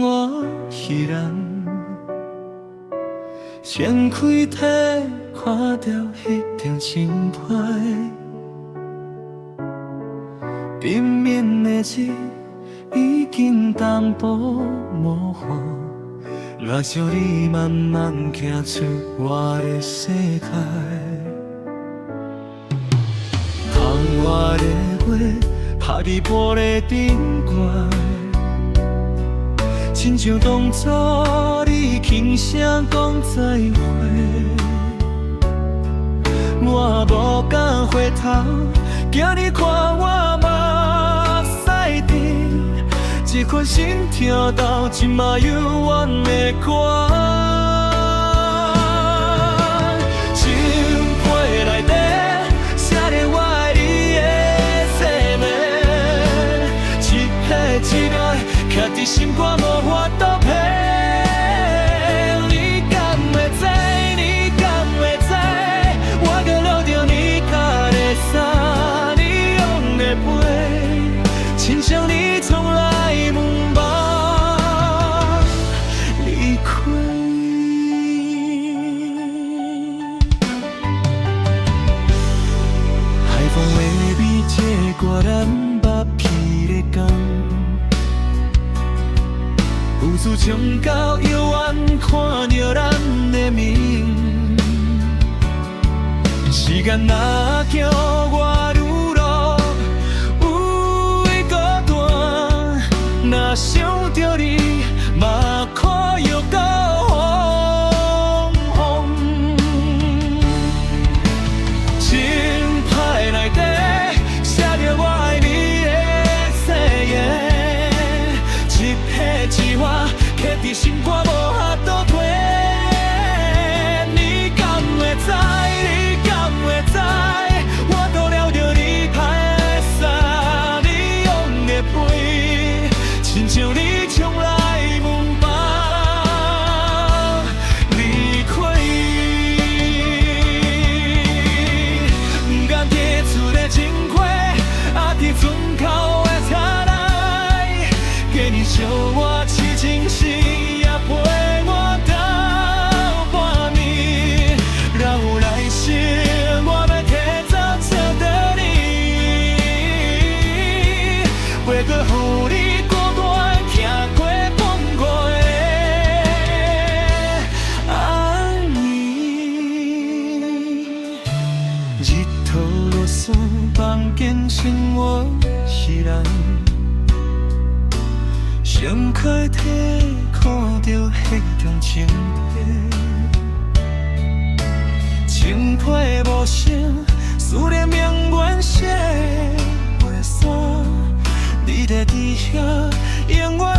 活稀人，掀开体看到迄张情牌，平面的字已经淡薄模糊，我照你慢慢行出我的世界。窗外的月拍伫玻璃顶悬，亲像当初你轻声讲再会，我无敢回头，惊你看我目屎滴，这款心跳到今嘛犹原的歌。情批内底写着我爱你的姓名，一个一个徛伫心肝无法度骗。你敢会知？你敢会知？我搁留着你脚的衫，你用的背，亲像你从来不捌离开。海风微微这歌咱目鼻的讲。有次冲到遥远，看着咱的面，时间若叫我愈老，有位孤单，若想着你，嘛可又够风。情批内底写着我爱你的誓言，一笔一画。刻伫心肝无法度退，你敢会知？你敢会知？我都留着你脚的衫，你用的背，亲像你从来不捌离开。不敢提出的情话，啊，伫船口的车内，给你笑我痴情心。陪我到半暝，若有来生，我要提早找到你，袂搁予你孤单行过风月的爱你。日头落山，房间生活稀烂，想开体。看到迄张情批，情批无声，思念永远写袂散。你在伫遐，永远。